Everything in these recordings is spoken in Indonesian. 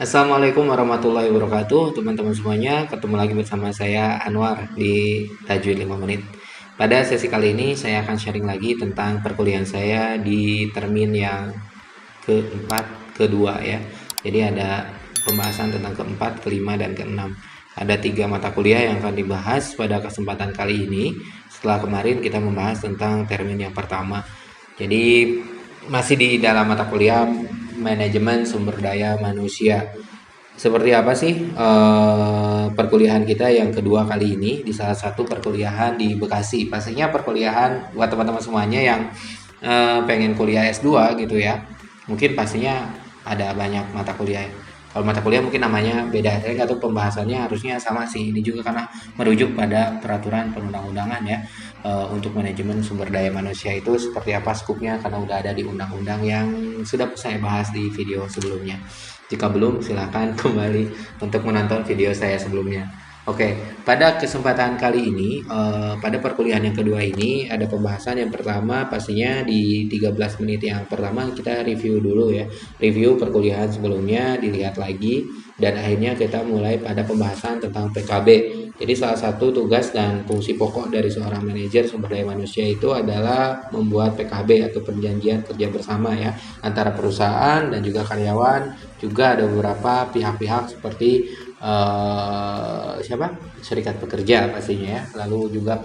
Assalamualaikum warahmatullahi wabarakatuh, teman-teman semuanya. Ketemu lagi bersama saya Anwar di Tajwid 5 menit. Pada sesi kali ini saya akan sharing lagi tentang perkuliahan saya di termin yang keempat, kedua ya. Jadi ada pembahasan tentang keempat, kelima, dan keenam. Ada 3 mata kuliah yang akan dibahas pada kesempatan kali ini. Setelah kemarin kita membahas tentang termin yang pertama. Jadi masih di dalam mata kuliah manajemen sumber daya manusia. Seperti apa sih perkuliahan kita yang kedua kali ini di salah satu perkuliahan di Bekasi? Pastinya perkuliahan buat teman-teman semuanya yang pengen kuliah S2 gitu ya. Mungkin pastinya ada banyak mata kuliah. Kalau mata kuliah mungkin namanya beda, saya nggak tahu pembahasannya harusnya sama sih. Ini juga karena merujuk pada peraturan perundang-undangan ya. Untuk manajemen sumber daya manusia itu seperti apa skupnya karena udah ada di undang-undang yang sudah saya bahas di video sebelumnya. Jika belum, silahkan kembali untuk menonton video saya sebelumnya. Oke, pada kesempatan kali ini, pada perkuliahan yang kedua ini, ada pembahasan yang pertama pastinya di 13 menit yang pertama kita review dulu ya. Review perkuliahan sebelumnya, dilihat lagi, dan akhirnya kita mulai pada pembahasan tentang PKB. Jadi salah satu tugas dan fungsi pokok dari seorang manajer sumber daya manusia itu adalah membuat PKB atau perjanjian kerja bersama ya antara perusahaan dan juga karyawan. Juga ada beberapa pihak-pihak seperti siapa? Serikat pekerja pastinya ya. Lalu juga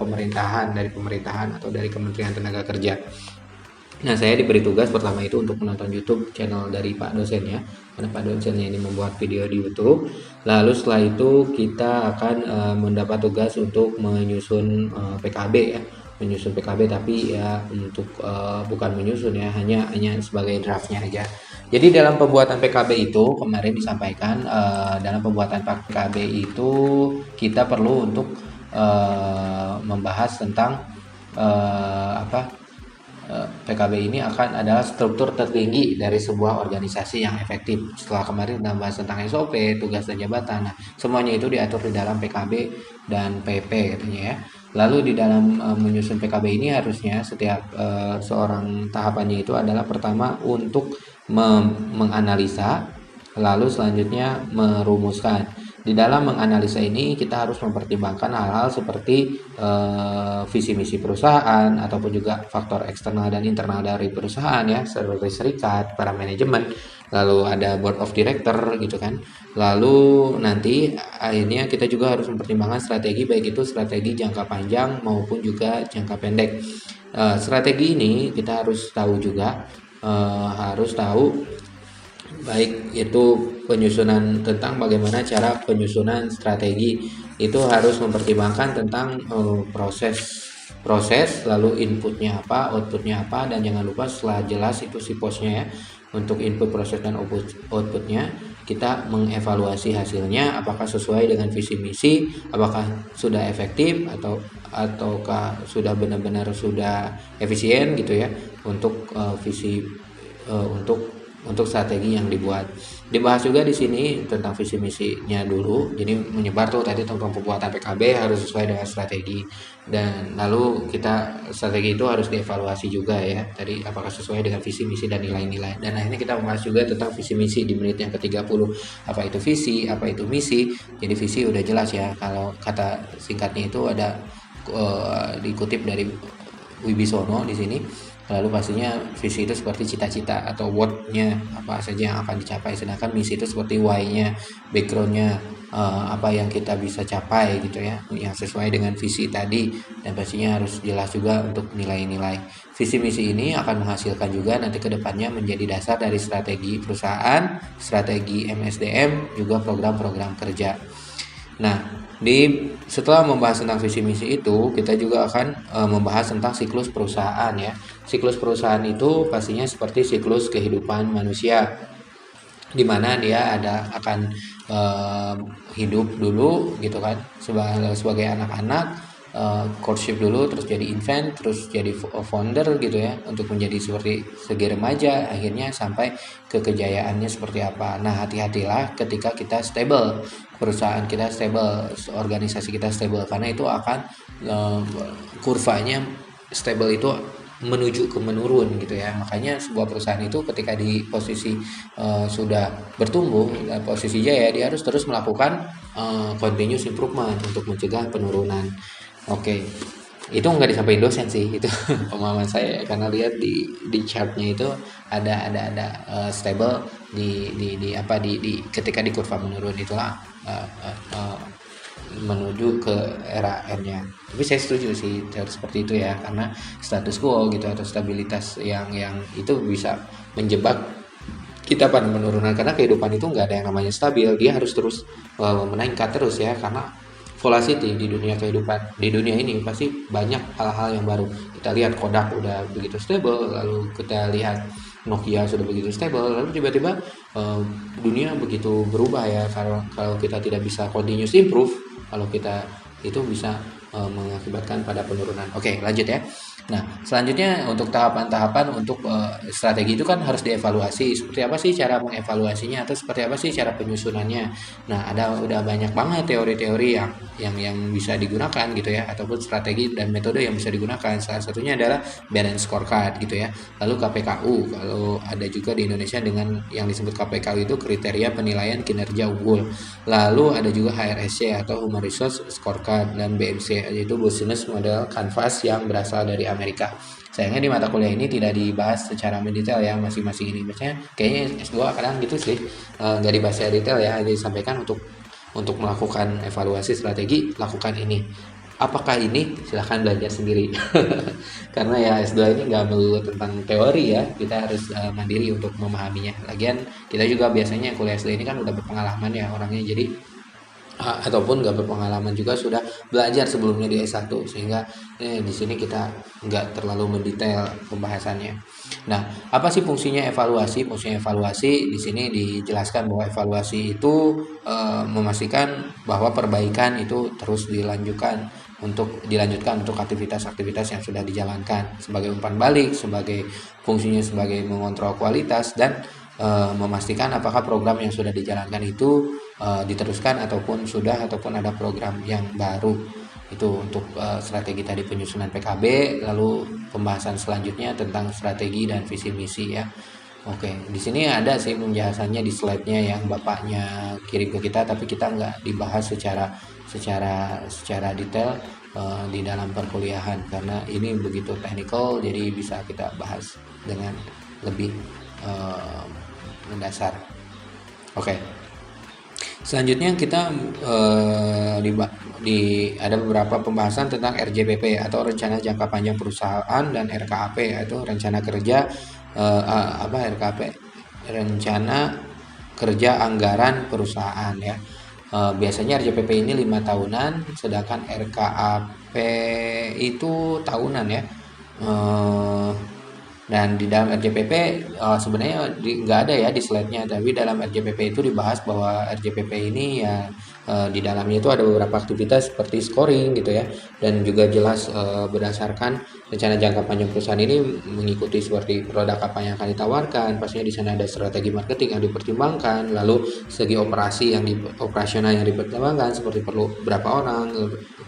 dari pemerintahan atau dari Kementerian Tenaga Kerja. Nah, saya diberi tugas pertama itu untuk menonton YouTube channel dari Pak dosen ya, karena Pak dosennya ini membuat video di YouTube. Lalu setelah itu kita akan mendapat tugas untuk menyusun PKB ya, menyusun PKB tapi ya untuk bukan menyusun ya, hanya sebagai draftnya aja. Jadi dalam pembuatan PKB itu kemarin disampaikan dalam pembuatan PKB itu kita perlu untuk membahas tentang apa PKB ini akan adalah struktur tertinggi dari sebuah organisasi yang efektif. Setelah kemarin kita bahas tentang SOP, tugas dan jabatan. Nah, semuanya itu diatur di dalam PKB dan PP katanya ya. Lalu di dalam menyusun PKB ini harusnya setiap seorang tahapannya itu adalah pertama untuk menganalisa, lalu selanjutnya merumuskan. Di dalam menganalisa ini kita harus mempertimbangkan hal-hal seperti visi misi perusahaan ataupun juga faktor eksternal dan internal dari perusahaan ya, seperti serikat, para manajemen, lalu ada board of director gitu kan. Lalu nanti akhirnya kita juga harus mempertimbangkan strategi, baik itu strategi jangka panjang maupun juga jangka pendek. Strategi ini kita harus tahu juga, harus tahu baik itu penyusunan tentang bagaimana cara penyusunan strategi itu harus mempertimbangkan tentang proses lalu inputnya apa, outputnya apa, dan jangan lupa setelah jelas itu si posnya ya, untuk input, proses, dan outputnya kita mengevaluasi hasilnya apakah sesuai dengan visi misi, apakah sudah efektif ataukah sudah benar-benar sudah efisien gitu ya untuk visi untuk strategi yang dibuat. Dibahas juga di sini tentang visi misinya dulu. Jadi menyebar tuh tadi tentang pembuatan PKB harus sesuai dengan strategi. Dan lalu strategi itu harus dievaluasi juga ya. Tadi apakah sesuai dengan visi misi dan nilai-nilai. Dan akhirnya kita membahas juga tentang visi misi di menit yang ke-30. Apa itu visi, apa itu misi. Jadi visi udah jelas ya. Kalau kata singkatnya itu ada dikutip dari Wibisono di sini. Lalu pastinya visi itu seperti cita-cita atau what-nya apa saja yang akan dicapai, sedangkan misi itu seperti why-nya, background-nya, apa yang kita bisa capai gitu ya, yang sesuai dengan visi tadi. Dan pastinya harus jelas juga untuk nilai-nilai. Visi misi ini akan menghasilkan juga nanti kedepannya menjadi dasar dari strategi perusahaan, strategi MSDM, juga program-program kerja. Nah, setelah membahas tentang visi misi itu, kita juga akan membahas tentang siklus perusahaan ya. Siklus perusahaan itu pastinya seperti siklus kehidupan manusia, di mana dia akan hidup dulu gitu kan sebagai anak-anak, courtship dulu, terus jadi infant, terus jadi founder gitu ya, untuk menjadi seperti segi remaja, akhirnya sampai ke kejayaannya seperti apa. Nah, hati-hatilah ketika kita stable, perusahaan kita stable, organisasi kita stable, karena itu akan kurvanya stable itu menuju ke menurun gitu ya. Makanya sebuah perusahaan itu ketika di posisi sudah bertumbuh, posisi jaya, dia harus terus melakukan continuous improvement untuk mencegah penurunan. Oke, itu nggak disampaikan dosen sih itu pemahaman saya karena lihat di chartnya itu ada stable di apa di ketika di kurva menurun itulah menuju ke era N-nya. Tapi saya setuju sih seperti itu ya karena status quo gitu atau stabilitas yang itu bisa menjebak kita pada penurunan karena kehidupan itu nggak ada yang namanya stabil, dia harus terus meningkat terus ya karena volatility di dunia kehidupan di dunia ini pasti banyak hal-hal yang baru. Kita lihat Kodak udah begitu stable, lalu kita lihat Nokia sudah begitu stable, lalu tiba-tiba dunia begitu berubah ya. Kalau kita tidak bisa continuous improve, kalau kita itu bisa mengakibatkan pada penurunan. Oke, lanjut ya. Nah, selanjutnya untuk tahapan-tahapan untuk strategi itu kan harus dievaluasi. Seperti apa sih cara mengevaluasinya atau seperti apa sih cara penyusunannya? Nah, udah banyak banget teori-teori yang bisa digunakan gitu ya ataupun strategi dan metode yang bisa digunakan. Salah satunya adalah balance scorecard gitu ya. Lalu KPKU, kalau ada juga di Indonesia dengan yang disebut KPKU itu kriteria penilaian kinerja unggul. Lalu ada juga HRSC atau Human Resource Scorecard dan BMC yaitu Business Model Canvas yang berasal dari Amerika. Sayangnya di mata kuliah ini tidak dibahas secara mendetail ya masing-masing ini. Biasanya kayaknya S2 kadang gitu sih nggak dibahas secara detail ya, hanya disampaikan untuk melakukan evaluasi strategi lakukan ini. Apakah ini silahkan belajar sendiri karena ya S2 ini nggak melulu tentang teori ya, kita harus mandiri untuk memahaminya. Lagian kita juga biasanya kuliah S2 ini kan udah berpengalaman ya orangnya, jadi ataupun nggak berpengalaman juga sudah belajar sebelumnya di S1 sehingga di sini kita nggak terlalu mendetail pembahasannya. Nah, apa sih fungsinya evaluasi? Fungsinya evaluasi di sini dijelaskan bahwa evaluasi itu memastikan bahwa perbaikan itu terus dilanjutkan untuk aktivitas-aktivitas yang sudah dijalankan sebagai umpan balik, sebagai fungsinya sebagai mengontrol kualitas dan memastikan apakah program yang sudah dijalankan itu diteruskan ataupun ada program yang baru. Itu untuk strategi tadi penyusunan PKB, lalu pembahasan selanjutnya tentang strategi dan visi misi ya. Oke, di sini ada sih penjelasannya di slide-nya yang bapaknya kirim ke kita, tapi kita nggak dibahas secara detail di dalam perkuliahan karena ini begitu teknikal, jadi bisa kita bahas dengan lebih mendasar. Oke. Selanjutnya kita ada beberapa pembahasan tentang RJPP atau Rencana Jangka Panjang Perusahaan dan RKAP yaitu Rencana Kerja RKAP Rencana Kerja Anggaran Perusahaan ya. Biasanya RJPP ini 5 tahunan, sedangkan RKAP itu tahunan ya. Dan di dalam RJPP sebenarnya nggak ada ya di slide-nya, tapi dalam RJPP itu dibahas bahwa RJPP ini ya di dalamnya itu ada beberapa aktivitas seperti scoring gitu ya, dan juga jelas berdasarkan rencana jangka panjang perusahaan ini mengikuti seperti produk apa yang akan ditawarkan, pastinya di sana ada strategi marketing yang dipertimbangkan, lalu segi operasional yang dipertimbangkan seperti perlu berapa orang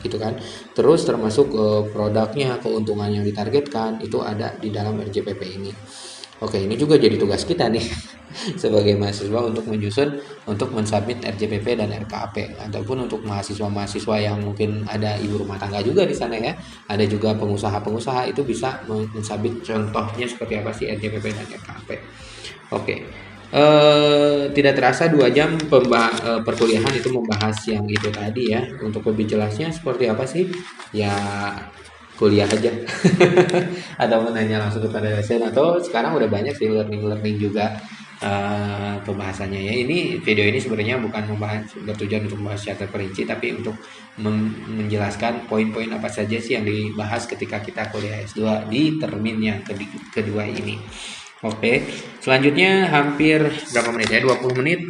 gitu kan, terus termasuk produknya, keuntungan yang ditargetkan itu ada di dalam RJPP ini. Oke, ini juga jadi tugas kita nih sebagai mahasiswa untuk mensubmit RJPP dan RKAP, ataupun untuk mahasiswa-mahasiswa yang mungkin ada ibu rumah tangga juga di sana ya, ada juga pengusaha-pengusaha itu bisa mensubmit contohnya seperti apa sih RJPP dan RKAP. Oke. Tidak terasa 2 jam perkuliahan itu membahas yang itu tadi ya. Untuk lebih jelasnya seperti apa sih ya kuliah aja atau menanya langsung kepada dosen, atau sekarang udah banyak sih learning juga pembahasannya ya. Ini video ini sebenarnya bukan bertujuan untuk membahas secara terperinci, tapi untuk menjelaskan poin-poin apa saja sih yang dibahas ketika kita kuliah S2 di termin yang kedua ini. Oke, selanjutnya hampir berapa menit ya? 20 menit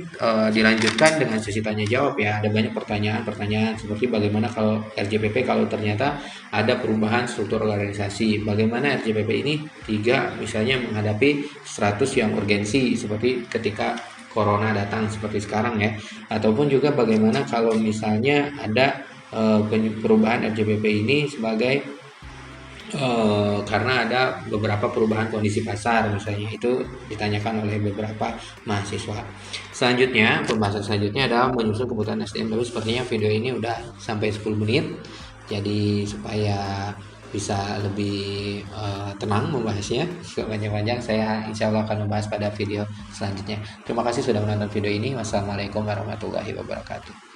dilanjutkan dengan sesi tanya jawab ya. Ada banyak pertanyaan seperti bagaimana kalau RJPP kalau ternyata ada perubahan struktur organisasi. Bagaimana RJPP ini misalnya menghadapi 100 yang urgensi seperti ketika corona datang seperti sekarang ya. Ataupun juga bagaimana kalau misalnya ada perubahan RJPP ini sebagai karena ada beberapa perubahan kondisi pasar misalnya, itu ditanyakan oleh beberapa mahasiswa. Selanjutnya, pembahasan selanjutnya adalah menyusun kebutuhan SDM. Tapi sepertinya video ini udah sampai 10 menit, jadi supaya bisa lebih tenang membahasnya sepanjang-panjang, saya insya Allah akan membahas pada video selanjutnya. Terima kasih sudah menonton video ini. Wassalamualaikum warahmatullahi wabarakatuh.